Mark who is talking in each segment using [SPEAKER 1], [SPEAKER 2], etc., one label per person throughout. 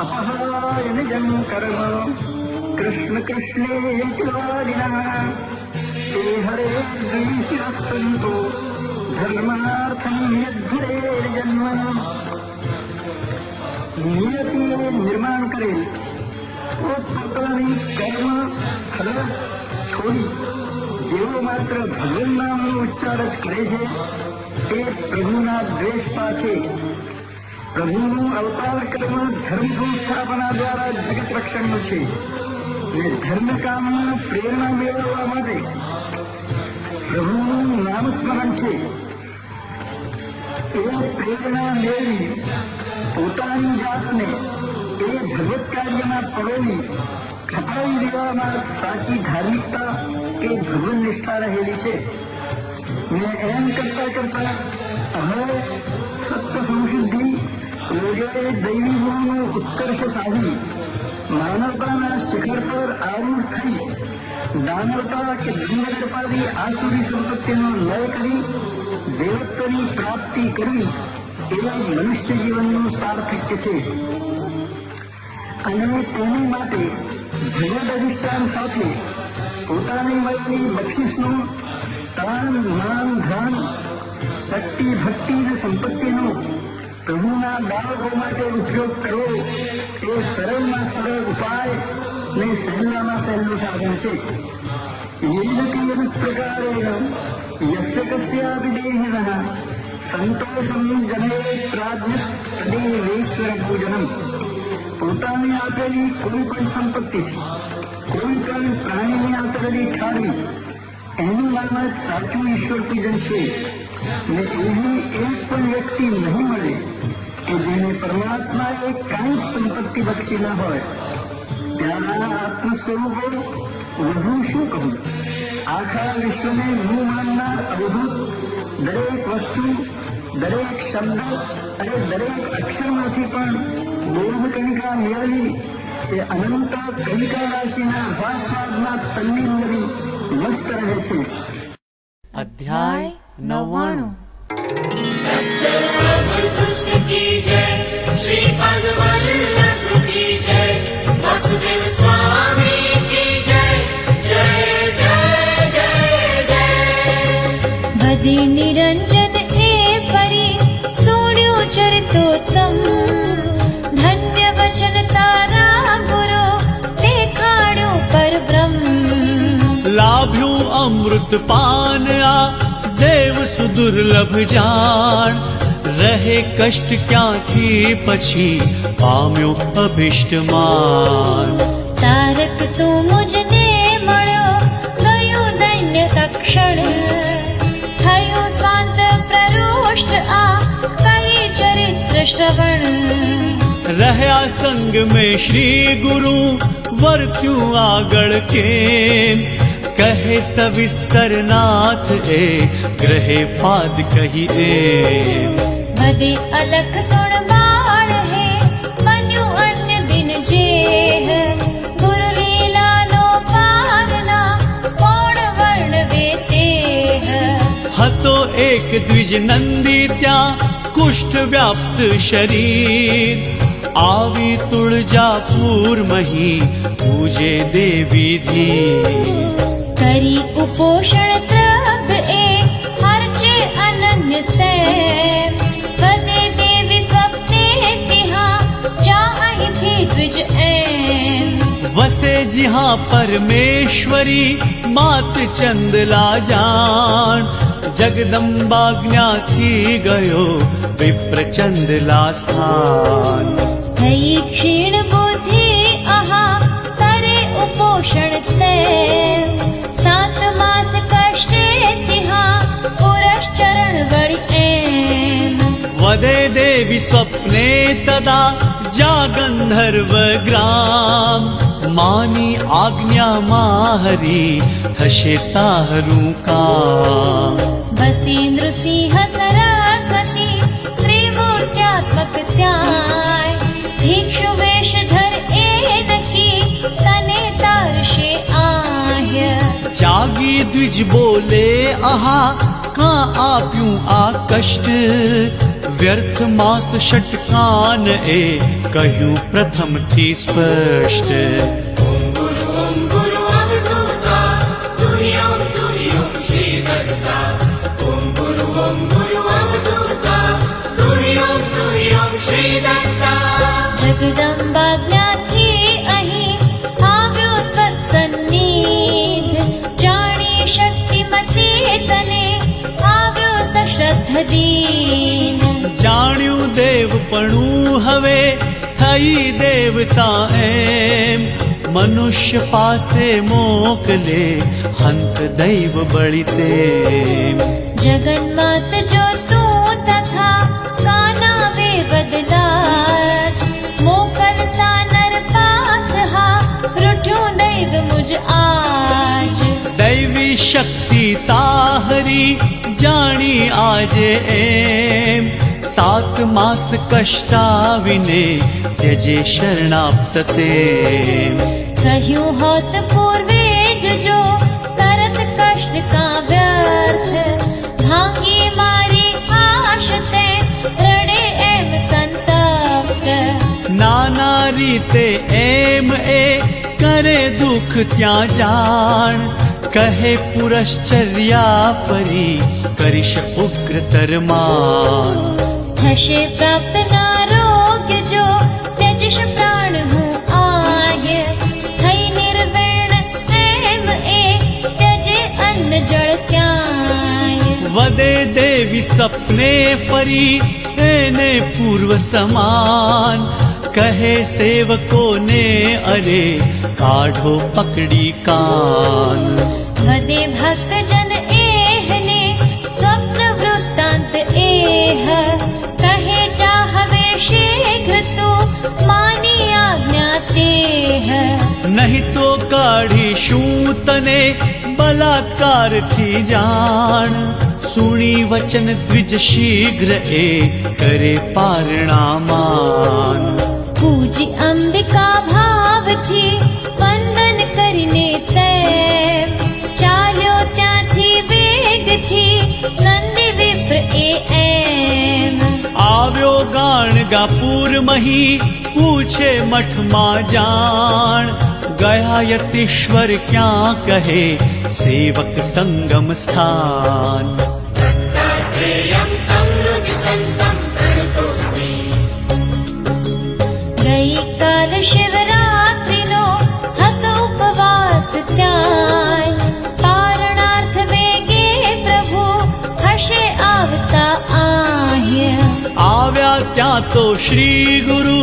[SPEAKER 1] अपहाय निजं कर्म कृष्ण कृष्णेति वादिनः ते हरे द्वेषिणस्तु धर्मार्थं यद्धरेर्जन्म। नियति निर्माण करेल પોતાની કર્મ ફલ છોડી જેઓ માત્ર ભગવાન નામનો ઉચ્ચાર જ કરે છે તે પ્રભુના દ્વેષ પાછે પ્રભુનું અવતાર કર્મ ધર્મ સંસ્થાપના દ્વારા જગત રક્ષણનું છે અને ધર્મ કામની પ્રેરણા મેળવવા માટે પ્રભુનું નામસ્મરણ છે। એ પ્રેરણા મેળવી પોતાની જાતને એ ભગવત કાર્યમાં પરોવી ખપાવી દેવામાં સાચી ધાર્મિકતા કે ભગવાન નિષ્ઠા રહેલી છે ને એમ કરતા કરતા હવે સત્ય સંશુદ્ધિ વગેરે દૈવી ગુણનો ઉત્કર્ષ સાધી માનવતાના શિખર પર આરૂઢ થઈ દાનવતા કે ધર્મદર્પાદી આસુરી સંપત્તિનો લય કરી દેવત્વની પ્રાપ્તિ કરવી એ મનુષ્ય જીવનનું સાર્થક્ય છે અને તેની માટે ભગવદ અધિષ્ઠાન સાથે પોતાની મળેલી બક્ષિસનો તાન માન ધન શક્તિ ભક્તિ અને સંપત્તિનો પ્રભુના બાળકો માટે ઉપયોગ કરવો એ સરળમાં સરળ ઉપાય ને સહેલામાં સહેલું સાધન છે। યદ્યપિ પ્રકારેણ યસ્ય કસ્યાપિ દેહિનઃ સંતોષમ જનયેત પ્રાજ્ઞ તદેવેશ્વર પૂજનમ। પોતાને આપેલી કોઈ પણ સંપત્તિ કોઈ પણ પ્રાણીને આપેલી ઠારવી એનું નામ જ સાચું ઈશ્વર પૂજન છે ને એવી એક પણ વ્યક્તિ નહીં મળે કે જેને પરમાત્માએ કાંઈ સંપત્તિ બક્ષી ન હોય। ત્યાંના આત્મ સ્વરૂપો વધુ શું કહું, આખા વિશ્વને હું માનનાર અવધૂત દરેક વસ્તુ દરેક શબ્દ અને દરેક અક્ષરમાંથી પણ બોધ કણિકા મેળવી એ અનંત કણિકા રાશિના ભાષામાં તલ્લીન કરી મસ્ત રહે છે।
[SPEAKER 2] અધ્યાય 99
[SPEAKER 3] ભદી નિરંજન એ ફરી સોડ્યું ચરિતોત્તમ ધન્ય વચન તારા ગુરુ દેખાડ્યું પરબ્રહ્મ।
[SPEAKER 4] લાભ્યું અમૃત પાન આ દેવ સુદુર્લભ જાણ રહે કષ્ટ ક્યાંથી પછી પામ્યો અભિષ્ટમાન।
[SPEAKER 3] તારક તું મુજને મળ્યો ગયું દૈન્ય તક્ષણ થયું સ્વાંત પ્રરુષ્ટ આ કરી ચરિત્ર શ્રવણ।
[SPEAKER 4] રહ્યા સંગ में श्री गुरु વર્ત્યું આગળ કેમ કહે સવિસ્તર નાથ એ ગ્રહે પાદ કહી એમ।
[SPEAKER 3] ભદે અલખ સુણ બાળ હે બન્યું અન્ય દિન જેહ ગુરુ લીલાનો પારના કોણ વર્ણવે તેહ।
[SPEAKER 4] હતો એક દ્વિજ નંદી ત્યાં કુષ્ઠ વ્યાપ્ત શરીર આવી તુળજાપુર મહી પૂજે દેવી ધીર।
[SPEAKER 3] કરી ઉપોષણ ત્રગ એ હરચે અનન્ય તેમ ભદે દેવી સ્વપ્ને તિહા જા અહીંથી દ્વિજ એમ।
[SPEAKER 4] વસે જિહા પરમેશ્વરી માત ચંદલા જાણ જગદંબાજ્ઞાથી ગયો વિપ્ર ચંદલા સ્થાન।
[SPEAKER 3] થઈ ક્ષીણ બુદ્ધિ આહા કરે ઉપોષણ તેમ 7 માસ કષ્ટે તિહા પુરશ્ચરણ વળી એમ।
[SPEAKER 4] વદે દેવી સ્વપ્ને તદા જા ગંધર્વ ગ્રામ માની આજ્ઞામાં હરી થશે તારું કામ।
[SPEAKER 3] બસી નૃસિંહ સરસ્વતી ત્રિમૂર્ત્યાત્મક ત્યાંય ભિક્ષુ વેશ ધર એ નકી તને તારશે આહ્ય।
[SPEAKER 4] જાગી દ્વિજ બોલે આહા કાં આપ્યું આ કષ્ટ વ્યર્થ માસ ષટકાન એ કહ્યું પ્રથમથી સ્પષ્ટ.
[SPEAKER 3] ॐ गुरु अवधूता तुर्यं तुर्यं श्रीदत्ता ॐ गुरु अवधूता तुर्यं तुर्यं श्रीदत्ता. જગદંબાજ્ઞાથી અહીં આવ્યો તત્સન્નિધ, જાણી શક્તિમતી તને આવ્યો સશ્રદ્ધ દીન.
[SPEAKER 4] જાણ્યું દેવપણું હવે થઈ દેવતા એમ, મનુષ્ય પાસે મોકલે હંત દૈવ બળી તેમ.
[SPEAKER 3] જગન્માત જો તું તથા કાનાવે બદલાજ, મોકલતા નર પાસ હા રૂઠ્યું દૈવ મુજ આજ.
[SPEAKER 4] દૈવી શક્તિ તાહરી જાણી આજે એમ, 7 માસ કષ્ટાવીને ત્યજે શરણાપ્ત તેમ.
[SPEAKER 3] કહ્યું હોત પૂર્વે જ જો કરત કષ્ટ કા વ્યર્થ, ભાંગી મારી આશ તે રડે એમ સંતપ્ત.
[SPEAKER 4] નાના રીતે એમ એ કરે દુઃખ ત્યાં જાણ, કહે પુરશ્ચર્યા ફરી કરીશ ઉગ્રતર માન.
[SPEAKER 3] થશે પ્રાપ્ત નારોગ્ય જો ત્યજીશ પ્રાણ હું આય, થઈ નિર્વેણ એમ એ ત્યજે અન્ન જળ ક્યાંય.
[SPEAKER 4] વદે દેવી સપને ફરી એને પૂર્વ સમાન, કહે સેવકોને અરે કાઢો પકડી કાન.
[SPEAKER 3] વદે ભક્તજન એહને સ્વપ્ન વૃત્તાંત એહ, કહે જા હવે શીઘ્ર તું માની આજ્ઞા તેહ.
[SPEAKER 4] નહીં તો કાઢીશું તને બલાત્કારથી જાણ, સુણી વચન દ્વિજ શીઘ્ર એ કરે પારણામાન.
[SPEAKER 3] પૂજી અંબિકા ભાવથી વંદન કરીને તેમ, ચાલ્યો ત્યાંથી વેગથી નંદી વિપ્ર એમ.
[SPEAKER 4] આવ્યો ગાણગાપુર મહી પૂછે મઠમાં જાણ, ગયા યતીશ્વર ક્યાં કહે સેવક સંગમ સ્થાન.
[SPEAKER 3] ગઈકાલ શિવરાત્રિનો હતો ઉપવાસ ત્યાંય, પારણાર્થ વેગે પ્રભુ હશે આવતા આહ્ય.
[SPEAKER 4] આવ્યા ત્યાં તો શ્રી ગુરુ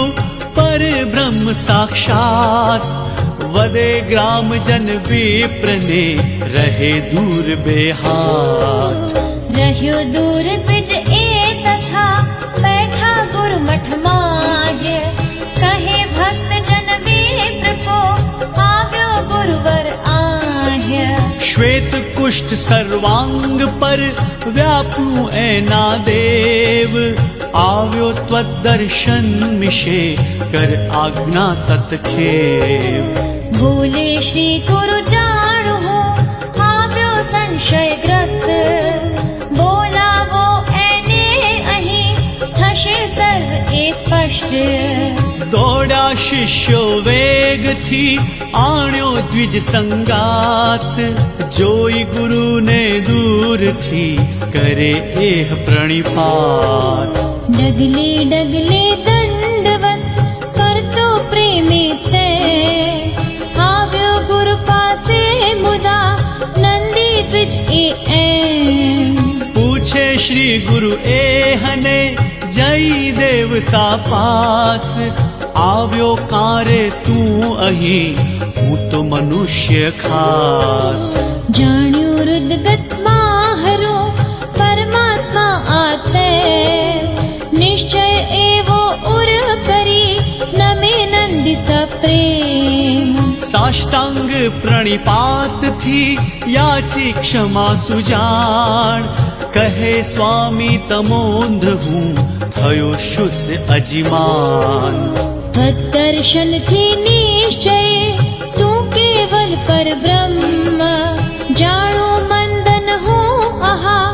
[SPEAKER 4] પરબ્રહ્મ સાક્ષાત, વદે ગ્રામજન વિપ્રને રહે દૂર બે હાથ.
[SPEAKER 3] રહ્યો દૂર દ્વિજ એ તથા બેઠા ગુરુમઠ માહ્ય, કહે ભક્ત જન વિપ્ર કો આવ્યો ગુરુવર આહ્ય.
[SPEAKER 4] શ્વેત કુષ્ઠ સર્વાંગ પર વ્યાપનું એના દેવ, આવ્યો ત્વદર્શન મિશે કર આજ્ઞા તત્ખેવ.
[SPEAKER 3] બોલે શ્રી ગુરુ જાણું હું આવ્યો સંશયગ્રસ્ત, બોલાવો એને અહીં થશે સર્વ એ સ્પષ્ટ.
[SPEAKER 4] દોડ્યા શિષ્યો વેગથી આણ્યો દ્વિજ સંગાત, જોઈ ગુરુને દૂરથી કરે એહ પ્રણિપાત.
[SPEAKER 3] ડગલે ડગલે દંડવત કરતો પ્રેમે તે, આવ્યો ગુરુ પાસે મુદા નંદી દ્વિજ એમ.
[SPEAKER 4] પૂછે શ્રી ગુરુ એહને જય દેવતા પાસ, આવ્યો કારે તું અહીં હું તો મનુષ્ય ખાસ.
[SPEAKER 3] જાણ્યું રુદગત માહરો પરમાત્મા આતે, નિશ્ચય એવો ઉર કરી નમે નંદી સપ્રેમ.
[SPEAKER 4] સાષ્ટાંગ પ્રણિપાતથી યાચી ક્ષમા સુજાણ, કહે સ્વામી તમોંધ હું થયો શુદ્ધ અજિમાન.
[SPEAKER 3] તદ્દર્શનથી નિશ્ચય તું કેવલ પરબ્રહ્મ, જાણું મંદન હું આહા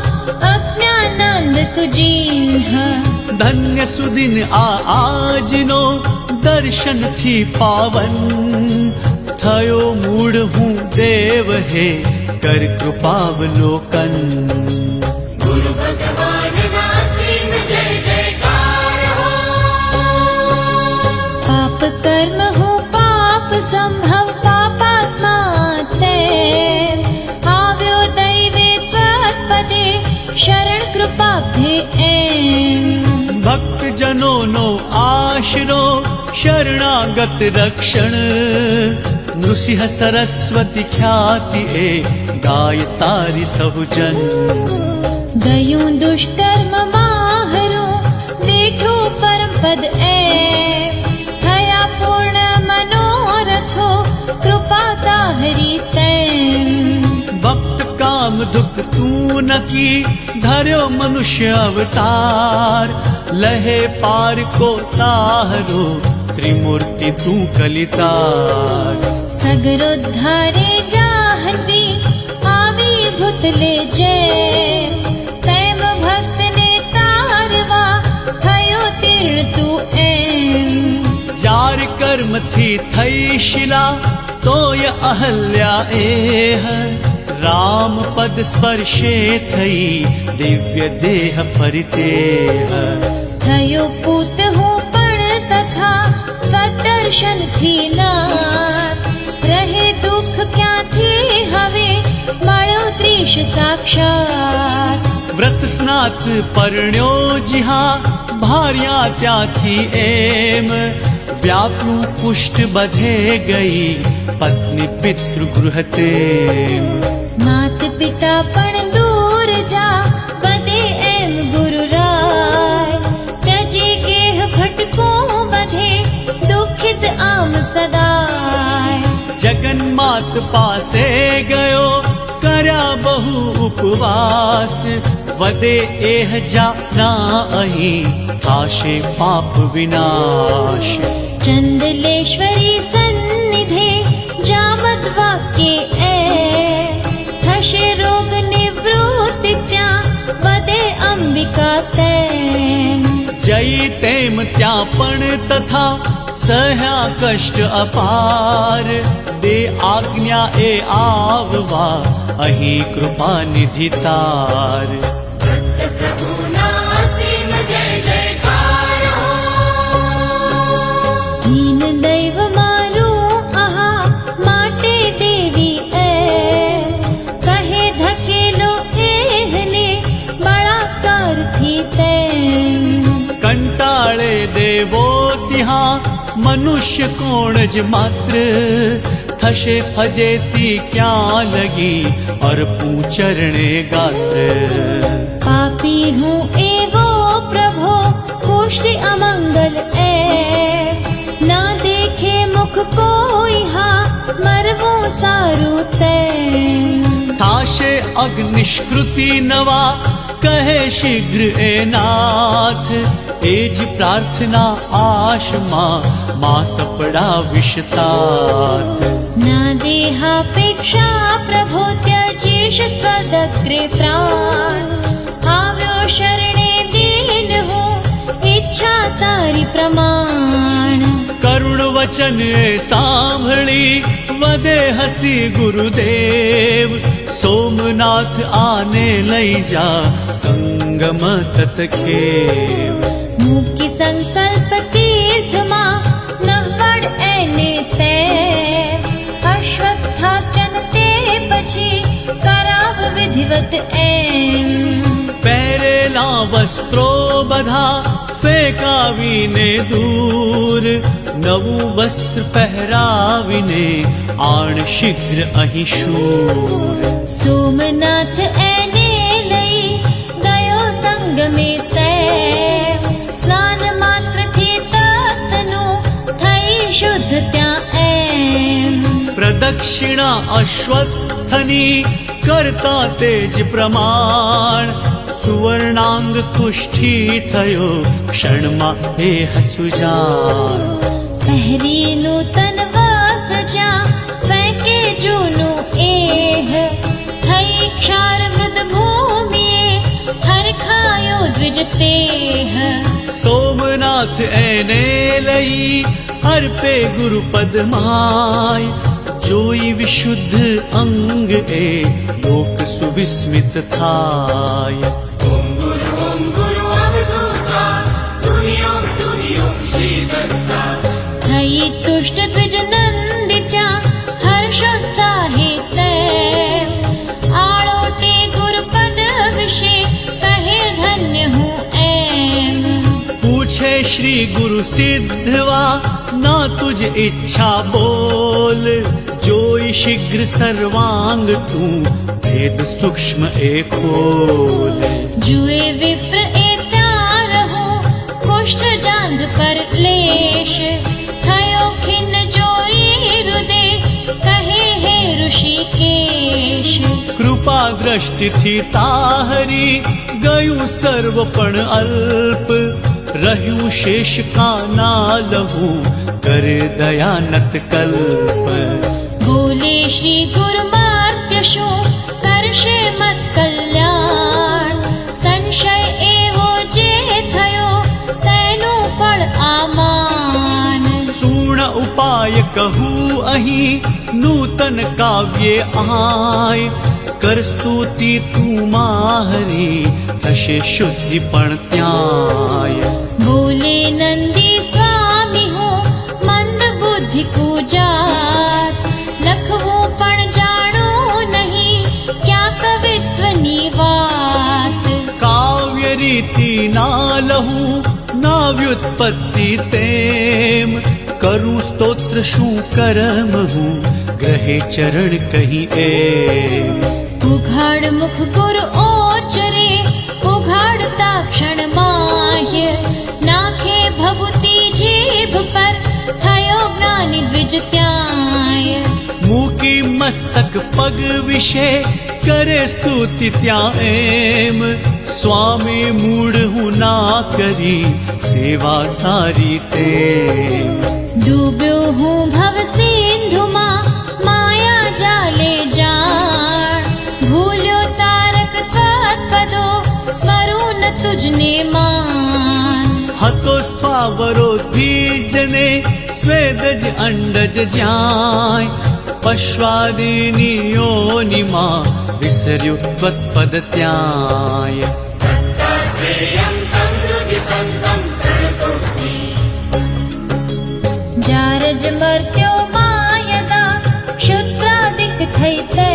[SPEAKER 3] અજ્ઞાનંદ સુજીહ.
[SPEAKER 4] ધન્ય સુદિન આજનો દર્શનથી પાવન થયો મૂળ હું દેવ હે કર કૃપાવલોકન
[SPEAKER 2] ગુરુ ભગવાનના સીમ જય જયકાર હો
[SPEAKER 3] પાપ કર્મ હું પાપ સંભવ પાપાત્મા તે આવ્યો દૈવે તત્પદે શરણ કૃપાબ્ધે એમ
[SPEAKER 4] ભક્તજનોનો આશરો શરણાગત રક્ષણ નૃસિંહ સરસ્વતી ખ્યાતિ એ ગાય તારી સહુજન
[SPEAKER 3] ગયું દુષ્કર્મ માહરો બેઠો પરમ પદ એ થયા પૂર્ણ મનોરથો કૃપા તાહરી તેમ
[SPEAKER 4] ભક્ત કામ દુઃખ તું નકી ધર્યો મનુષ્ય અવતાર લહે પાર કો તાહરો ત્રિમૂર્તિ તું કલિતાર
[SPEAKER 3] સગરો ધારે જાહનવી આવી ભૂતલે જે તેમ ભક્તને તારવા થયો તીર્ણ તું એમ
[SPEAKER 4] જાર કર્મથી થઈ શિલા તોય અહલ્યા એહ રામ પદ સ્પર્શે થઈ દિવ્ય દેહ ફરીતે
[SPEAKER 3] થયો પૂત હું પણ તથા સદર્શનથી નાથ રહે દુઃખ ક્યાંથી હવે મળ્યો ત્રીશ સાક્ષાત
[SPEAKER 4] વ્રત સ્નાત પરણ્યો જીહા ભાર્યા ત્યાંથી એમ વ્યાપનું પુષ્ટ બધે ગઈ પત્ની પિતૃગૃહ તેમ
[SPEAKER 3] માત પિતા પણ દૂર જા બધે એમ ગુરુ રાય ત્યજી ગેહ ભટકો બધે દુઃખિત આમ સદાય
[SPEAKER 4] જગન્માત પાસે ગયો કર્યા બહુ ઉપવાસ વદે એહ જા ના અહીં થાશે પાપ વિનાશ
[SPEAKER 3] ચંદલેશ્વરી સન્નિધે જામત વાક્ય એ થશે રોગ નિવૃત્તિ ત્યાં બધે અંબિકા તેમ
[SPEAKER 4] જઈ તેમ ત્યાં પણ તથા સહ્યા કષ્ટ અપાર દે આજ્ઞા એ આવવા અહીં કૃપા નિધિ તાર
[SPEAKER 2] પ્રભુના સીમ જય જયકાર હો
[SPEAKER 3] દીન દૈવ મારું આહા માટે દેવી એ કહે ધકેલો એહને બળાત્કારથી તેમ
[SPEAKER 4] કંટાળે દેવો ત્યાં મનુષ્ય કોણ જ માત્ર થશે ફજેતી ક્યાં લગી અર્પું ચરણે ગાત્ર
[SPEAKER 3] પાપી હું એવો પ્રભો પુષ્ટિ અમંગલ એ ના દેખે મુખ કોઈ હા મરવું સારું તેમ
[SPEAKER 4] થાશે અગ્નિષ્કૃતિ નવા કહે શીઘ્ર એ નાથ એ જ પ્રાર્થના આશમાં માં સપડા વિષતાત
[SPEAKER 3] ના દેહાપેક્ષા પ્રભો ત્યજીશ ત્વદગ્રે પ્રાણ આવ્યો શરણે દીન હું ઈચ્છા તારી પ્રમાણ
[SPEAKER 4] કરુણ વચન એ સાંભળી વદે હસી ગુરુદેવ સોમનાથ આને લઈ જા સંગમ તતખેવ
[SPEAKER 3] મૂકી સંકલ્પ તીર્થમાં નહવડ એને તે અશ્વત્થાચન તે પછી કરાવ વિધિવત એમ
[SPEAKER 4] પહેરેલા વસ્ત્રો બધા ફેંકાવીને દૂર નવું વસ્ત્ર પહેરાવીને આણ શીઘ્ર અહીં શૂર
[SPEAKER 3] સોમનાથ એને લઈ ગયો સંગમે તે સ્નાન માત્રથી તતનું થઈ શુદ્ધ ત્યાં એમ
[SPEAKER 4] પ્રદક્ષિણા અશ્વત્થની કરતા તેજ પ્રમાણ સુવર્ણાંગ કુષ્ઠી થયો ક્ષણમાં એ હસુજાન
[SPEAKER 3] પહેરી નૂતન વસ્ત્ર જા ફેંકે જૂનું એહ થઈ ક્ષાર મૃદ ભૂમિએ હરખાયો દ્વિજ તેહ
[SPEAKER 4] નાથ એને લઈ અર્પે ગુરુપદ માય જોઈ વિશુદ્ધ અંગ એ લોક સુવિસ્મિત થાય
[SPEAKER 2] ઓમ ગુરુ અવધૂતા તુર્યોમ તુર્યોમ શ્રી દત્તા
[SPEAKER 3] થઈ તુષ્ટ દ્વિજ નંદિત્યા હર્ષોત્સાહે તે આળોટે ગુરુપદ વિશે કહે ધન્ય હું એમ
[SPEAKER 4] પૂછે શ્રી ગુરુ સિદ્ધવા ના તુજ ઈચ્છા બોલ જોઈ શીઘ્ર સર્વાંગ તું ભેદ સૂક્ષ્મ એ ખોલ
[SPEAKER 3] જુએ વિપ્ર એ ત્યાં રહો કુષ્ઠ જાંઘ પર ક્લેશ થયો ખિન્ન જોઈ હૃદય કહે હે ઋષિકેશ
[SPEAKER 4] કૃપા દ્રષ્ટિથી તાહરી ગયું સર્વ પણ અલ્પ રહ્યું શેષ કાના લહુ કરે દયાનત કલ્પ
[SPEAKER 3] બોલે શ્રી ગુરુ માર્ત્ય શું કરશે મત કલ્યાણ સંશય એવો જે થયો તેનું ફળ આમાન
[SPEAKER 4] પૂર્ણ ઉપાય કહું અહીં નૂતન કાવ્યે આય કર સ્તુતિ તું માહરી થશે શુદ્ધિ પણ ત્યાંય
[SPEAKER 3] બોલે નંદી સ્વામી હું મંદ બુદ્ધિ કુજાત લખવું પણ જાણું નહીં ક્યાં કવિત્વની વાત
[SPEAKER 4] કાવ્ય રીતિ ના લહું ના વ્યુત્પત્તિ તેમ કરું સ્તોત્ર શું કરમ હું ગ્રહે ચરણ કહી એમ
[SPEAKER 3] ઉઘાડ મુખ ગુરુ ઓચરે ઉઘાડતા ક્ષણ માહ્ય નાખે ભભૂતિ જીભ પર થયો જ્ઞાની દ્વિજ ત્યાંય
[SPEAKER 4] મૂકી મસ્તક પગ વિશે કરે સ્તુતિ ત્યાં એમ સ્વામી મૂળ હું ના કરી સેવા તારી તેમ
[SPEAKER 3] ડૂબ્યો હું ભવ સિંધુમાં માયા જાલે જાણ ભૂલ્યો તારક તત્પદો સ્મરું ન તુજને માન
[SPEAKER 4] હતો સ્થાવરો બીજને સ્વેદજ અંડજ જ્યાંય પશ્વાદિની યોનિમાં વિસર્યું ત્વત્પદ ત્યાંય
[SPEAKER 2] દત્તાત્રેયં તં હૃદિ સંતં પ્રણતોસ્મિ
[SPEAKER 3] જારજ મર્ત્યો માયદા શુદ્રાદિક થઈ તે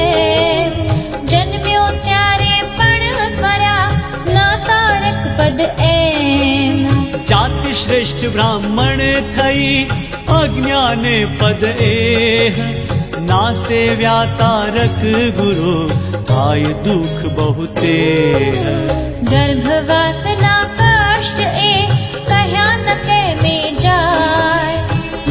[SPEAKER 3] જન્મ્યો ત્યારે પણ સ્મર્યા ના તારક પદ એમ
[SPEAKER 4] જાતિ શ્રેષ્ઠ બ્રાહ્મણ થઈ અજ્ઞાને પદ એહ ના સેવ્યા તારક ગુરુ થાય દુઃખ બહુ તેહ
[SPEAKER 3] ગર્ભવાસના કષ્ટ એ કહ્યા ન કે મેં જાય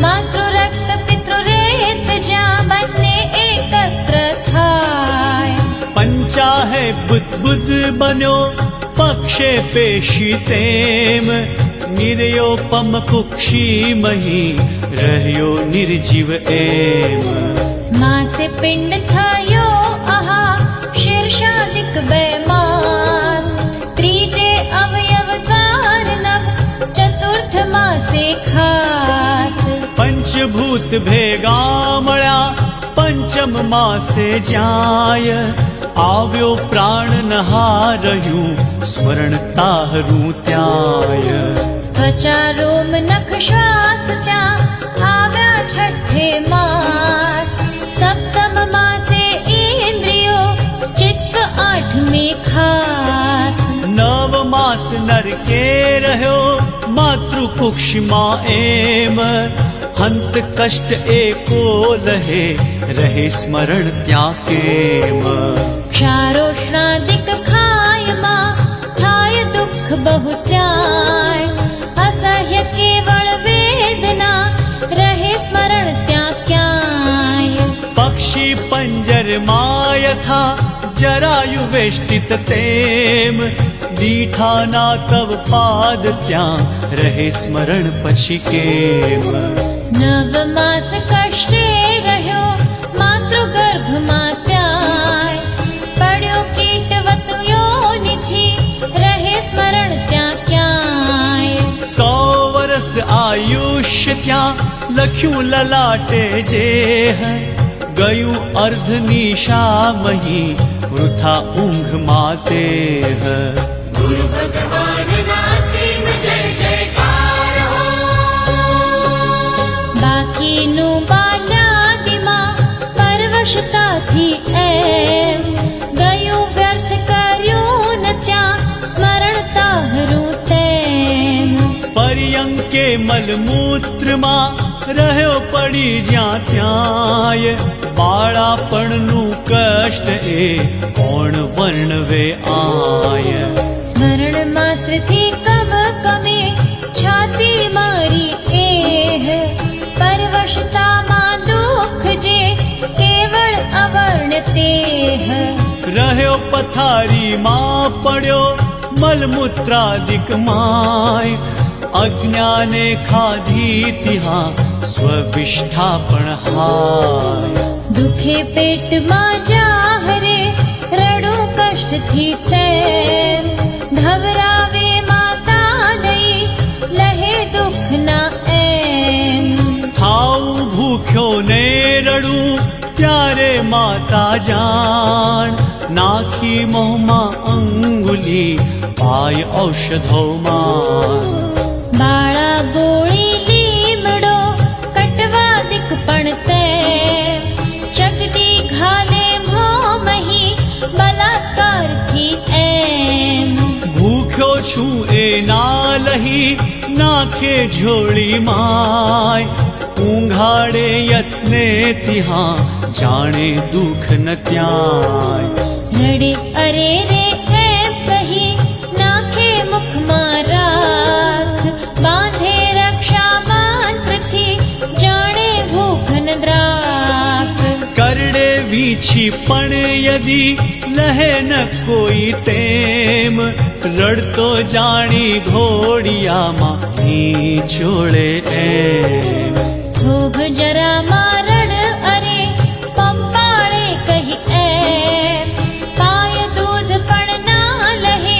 [SPEAKER 3] માતૃ રક્ત પિતૃ રેત જ્યાં બંને એકત્ર થાય
[SPEAKER 4] પંચાહે બુદ્ધ બન્યો પક્ષે પેશી તેમ નિર્યોપમ કુક્ષી મહી રહ્યો નિર્જીવ એમ
[SPEAKER 3] માસે પિંડ થયો આહા શીર્ષાદિક બે માસ ત્રીજે અવયવ દ્વાર નવ ચતુર્થ માસે ખાસ
[SPEAKER 4] પંચભૂત ભેગા મળ્યા પંચમ માસે જાય આવ્યો પ્રાણ નહાર્યું સ્મરણ તાહરું ત્યાંય
[SPEAKER 3] ત્વચા રોમ નખ શ્વાસ ત્યાં આવ્યા છઠ્ઠે માસ સપ્તમ માસે ઇન્દ્રિયો ચિત્ત આઠમે ખાસ
[SPEAKER 4] નવ માસ નરકે રહ્યો માતૃ કુક્ષમાં એમ હંત કષ્ટ એકો લહે રહે સ્મરણ ત્યાં કેમ
[SPEAKER 3] ક્ષારોષ્ણાદિક ખાયમાં થાય દુઃખ બહુ ત્યાંય અસહ્ય કેવળ વેદના રહે સ્મરણ ત્યાં ક્યાંય
[SPEAKER 4] પક્ષી પંજર માયથા જરાયુ વેષ્ટિત તેમ દીઠાના તવ પાદ ત્યાં રહે સ્મરણ પછી કેમ
[SPEAKER 3] નવ માસ કષ્ટે રહ્યો માતૃ ગર્ભમાં ત્યાંય પડ્યો કીટવત યોનિથી રહે સ્મરણ ત્યાં ક્યાંય
[SPEAKER 4] 100 વર્ષ આયુષ્ય ત્યાં લખ્યું લલાટે જે ગયું અર્ધ નિશામહી વૃથા ઊંઘ માતે
[SPEAKER 2] ગુરુ ભગવાનના અસીમ જય જયકાર હો
[SPEAKER 3] બાકીનું બાલ્યાદિમાં પરવશતાથી એમ ગયું વ્યર્થ કર્યું ન ત્યાં સ્મરણ તાહરું તેમ
[SPEAKER 4] પર્યંકે મલમૂત્રમાં રહ્યો પડી જ્યાં ત્યાંય બાળાપણનું કષ્ટ એ કોણ વર્ણવે આય
[SPEAKER 3] સ્મરણ માત્રથી કબ કમે છાતી મારી એહ પરવશતામાં દુઃખ જે કેવળ અવર્ણ તેહ
[SPEAKER 4] રહ્યો પથારીમાં પડ્યો મલમૂત્રાદિક માય અજ્ઞાને ખાધી ત્યાં સ્વવિષ્ઠા પણ હાય
[SPEAKER 3] દુખે પેટમાં જાહરે રડું કષ્ટથી તેમ ધવરાવે માતા નહીં લહે દુઃખના એમ
[SPEAKER 4] ખાવું ભૂખ્યો ને રડું ત્યારે માતા જાણ નાખી મોંમાં અંગુલી પાય ઔષધોમાં
[SPEAKER 3] બાળા ગોળી લીમડો કટવાદિક પણ તેમ ચગદી ઘાલે મોમહી બલાત્કારથી એમ
[SPEAKER 4] ભૂખ્યો છું એ ના લહી નાખે ઝોળી માય ઊંઘાડે યત્ને ત્યાં જાણે દુઃખ ન ત્યાંય
[SPEAKER 3] રડે અરે રે એમ કહી નાખે મુખમાં રાખ બાંધે રક્ષા મંત્રથી જાણે ભૂખ ન દ્રાક
[SPEAKER 4] કરડે વીછી પણ યદી લહે ન કોઈ તેમ રડતો જાણી ઘોડિયામાં નીચોળે એમ
[SPEAKER 3] ખૂબ જરામાં રડ અરે પંપાળે કહી એમ પાય દૂધ પણ ના લહે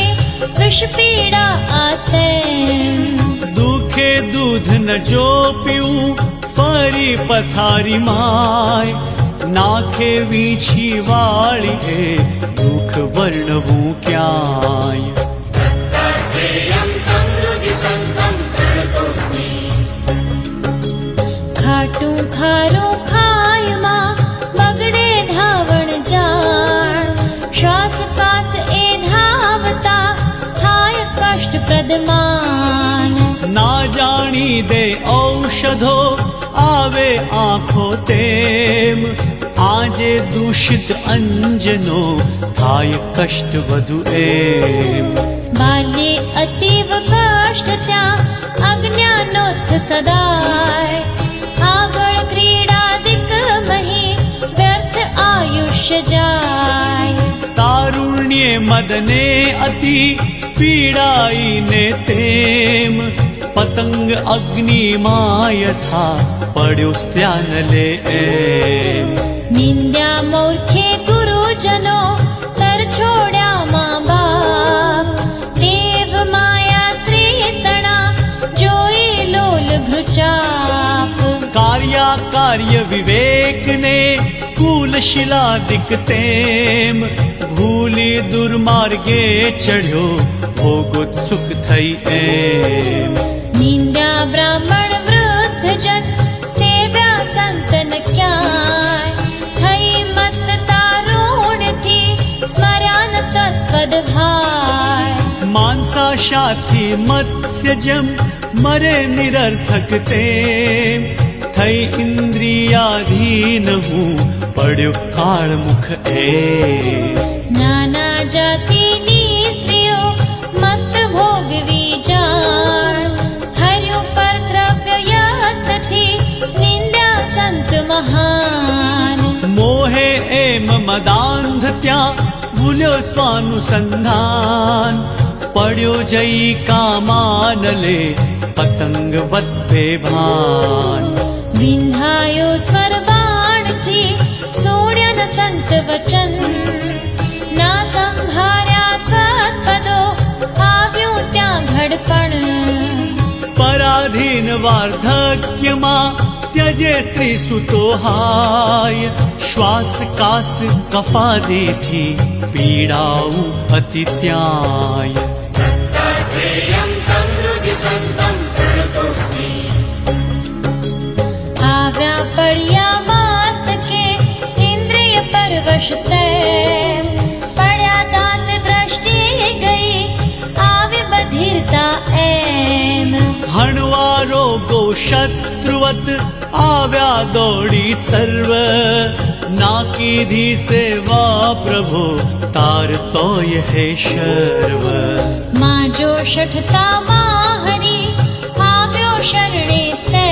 [SPEAKER 3] વિષ પીડા આ તેમ
[SPEAKER 4] દુખે દૂધ ન જો પીવું ફરી પથારી માય નાખે વીછી વાળી એ દુઃખ વર્ણવું ક્યાંય
[SPEAKER 2] દત્તાત્રેયં तं હૃદિ સંतं પ્રણતોસ્મિ
[SPEAKER 3] ખાટું ખારું ખાયમાં બગડે ધાવણ જાણ શ્વાસ કાસ એ ધાવતા થાય કષ્ટ પ્રદમાન
[SPEAKER 4] ના જાણી દે ઔષધો આવે આંખો તેમ આજે દૂષિત અંજનો થાય કષ્ટ વધુ એમ
[SPEAKER 3] બાલ્યે અતીવ કષ્ટ ત્યાં અજ્ઞાનોત્થ સદાય આગળ ક્રીડાદિક મહી વ્યર્થ આયુષ્ય જાય
[SPEAKER 4] તારુણ્ય મદને અતિ પીડાઈને તેમ પતંગ અગ્નિમાં યથા પડ્યો સ્ત્યાન લે એમ
[SPEAKER 3] નિંદ્યા મૂર્ખે ગુરુજનો તર છોડ્યા માં બાપ દેવ માયા સ્ત્રી તણા જોઈ લોલ ભૃચાપ
[SPEAKER 4] કાર્ય વિવેકને કુલશિલાદિક તેમ ભૂલી દુર્માર્ગે ચઢ્યો ભોગોત્સુક થઈ એમ
[SPEAKER 3] નિંદ્યા બ્રાહ્મણ વૃદ્ધ જન સેવ્યા સંતન ક્યાંય થઈ મત તારુણથી સ્મર્યા ન તત્પદ ભાય
[SPEAKER 4] માંસાશાથી મત્સ્યજમ મરે નિરર્થક તેમ થઈ ઇન્દ્રિયાધીન હું પડ્યો કાળમુખ એમ
[SPEAKER 3] નાના જાતિની સ્ત્રીઓ મત ભોગવી જાણ હર્યું પર દ્રવ્ય યત્નથી નિંદ્યા સંત મહાન
[SPEAKER 4] મોહે એમ મદાંધ ત્યાં ભૂલ્યો સ્વાનુસંધાન પડ્યો જઈ કામાનલે પતંગવત બેભાન
[SPEAKER 3] વિંધાયો સ્વર બાણથી સોડ્યા ન સંત વચન ના સંભાર્યા તત્પદો આવ્યું ત્યાં ઘડપણ
[SPEAKER 4] પરાધીન વાર્ધક્યમાં ત્યજે સ્ત્રી સુતો હાય શ્વાસ કાસ કફાદીથી પીડાવું અતિ ત્યાય
[SPEAKER 2] दत्तात्रेयं तं हृदि सन्तं प्रणतोऽस्मि
[SPEAKER 3] આવ્યા પડ્યા મસ્તકે ઇન્દ્રિય પરવશ તેમ પડ્યા દાંત દ્રષ્ટિ ગઈ આવી બધીરતા એમ
[SPEAKER 4] હણવા રોગો શત્રુવત આવ્યા દોડી સર્વ ના કીધી સેવા પ્રભુ તાર તોય હે શર્વ
[SPEAKER 3] માં જો શઠતા માં હરી આવ્યો શરણે તે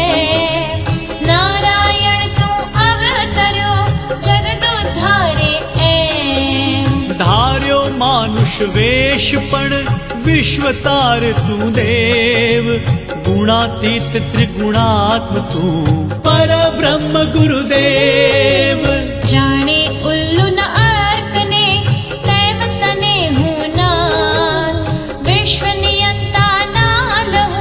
[SPEAKER 3] નારાયણ તું અવતર્યો જગદોદ્ધારે એમ
[SPEAKER 4] ધાર્યો માનુષ વેશ પણ વિશ્વ તાર તું દેવ ગુણાતીત ત્રિગુણાત્મ તું પરબ્રહ્મ ગુરુદેવ
[SPEAKER 3] જાણે ઉલ્લુ ન અર્કને તેમ તને હું નાથ વિશ્વ નિયંતા ના લહું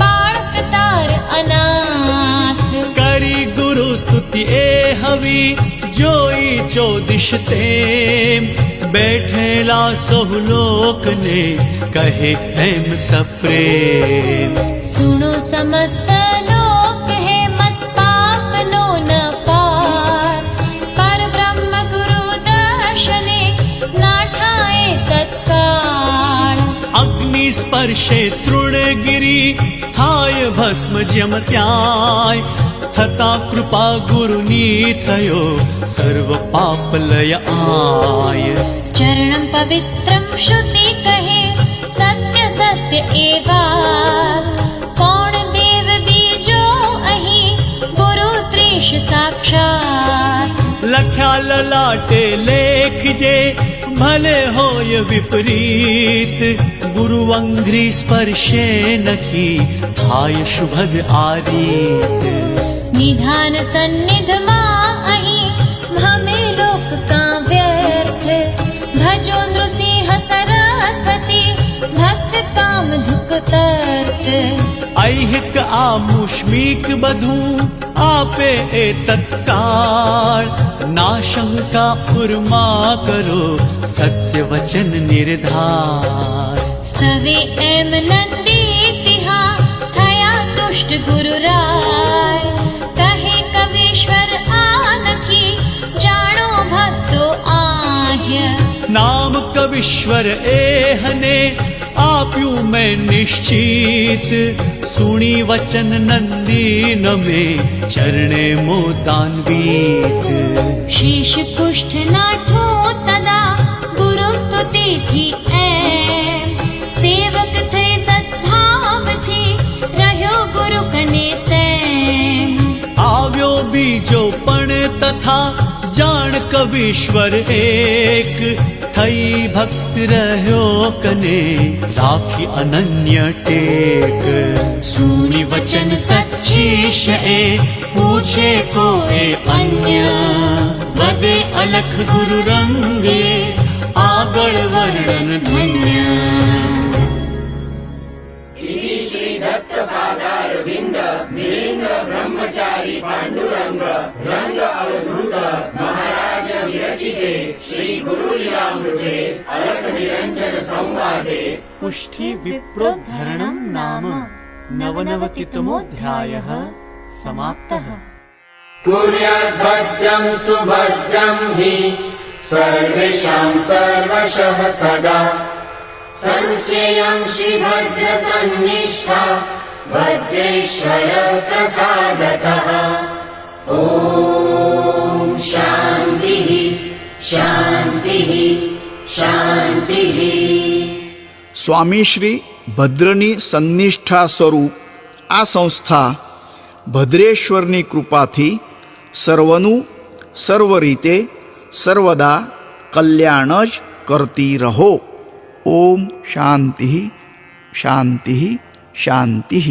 [SPEAKER 3] બાળક તાર અનાથ
[SPEAKER 4] કરી ગુરુ સ્તુતિ એ હવી જોઈ ચોદિશ તેમ બેઠેલા સહુ લોકને કહે એમ સપ્રેમ
[SPEAKER 3] સુણો સમસ્ત લોક હે મત પાપનો ન પાર પરબ્રહ્મ ગુરુ દર્શને ના ઠાએ તત્કાળ
[SPEAKER 4] અગ્નિ સ્પર્શે તૃણગિરી થાય ભસ્મ જેમ ત્યાંય થતા કૃપા ગુરુની થયો સર્વ પાપ લય આય
[SPEAKER 3] ચરણમ પવિત્રમ શ્રુતિ કહે સત્ય સત્ય એ વાત કોણ દેવ બીજો અહીં ગુરુ ત્રીશ સાક્ષાત
[SPEAKER 4] લખ્યા લલાટે લેખજે ભલે હોય વિપરીત ગુરુ અંઘ્રી સ્પર્શે નખી થાય શુભદ આરીત
[SPEAKER 3] નિધાન સન્નિધમાં અહીં ભમે લોક કા વ્યર્થ ભજો નૃસિંહ સરસ્વતી ભક્ત કામ ધુક તર્ક
[SPEAKER 4] ऐहिक आमुष्मिक બધું આપે એ તત્કાળ ના શંકા પુરમા કરો સત્ય વચન નિર્ધાર
[SPEAKER 3] સવે એમ નંદી તિહા થયા તુષ્ટ ગુરુ રાય કહે કવીશ્વર આ નખી જાણો ભક્તો આહ્ય
[SPEAKER 4] નામ કવિશ્વર એહને આપ્યું મેં નિશ્ચિત સુણી વચન નંદી નમે ચરણે મોદાન્વિત
[SPEAKER 3] શીશ પુષ્ઠ નાઠો તદા ગુરુ સ્તુતિથી એમ સેવક થઈ સદભાવથી રહ્યો ગુરુ કને તેમ
[SPEAKER 4] આવ્યો બીજો પણ તથા જાણ કવિશ્વર એક થઈ ભક્ત રહ્યો કને રાખી અનન્ય ટેક સુની વચન સચ્ચીશ એ પૂછે કોએ અન્ય વદે અલખ ગુરુ રંગે આગળ વર્ણન ધન્ય
[SPEAKER 2] श्री दत्त पादारविंद मिलिंद ब्रह्मचारी पांडुरंग रंग अवधूत महाराज विरचिते श्री गुरु लीलामृते अलख निरंजन संवादे
[SPEAKER 5] कुष्ठी विप्रोद्धरणं नाम नवनवतितमोऽध्यायः समाप्तः।
[SPEAKER 2] कुर्याद्भद्रं सुभद्रं हि सर्वेषां सर्वशः सदा संशयं श्रीभद्रसन्निष्ठा भद्रेश्वर प्रसादतः ॐ शान्तिः शान्तिः शान्तिः।
[SPEAKER 6] સ્વામી શ્રી ભદ્રની સન્નિષ્ઠા સ્વરૂપ આ સંસ્થા ભદ્રેશ્વરની કૃપાથી સર્વનું સર્વ રીતે સર્વદા કલ્યાણ જ કરતી રહો. ઓમ શાંતિ શાંતિ શાંતિ.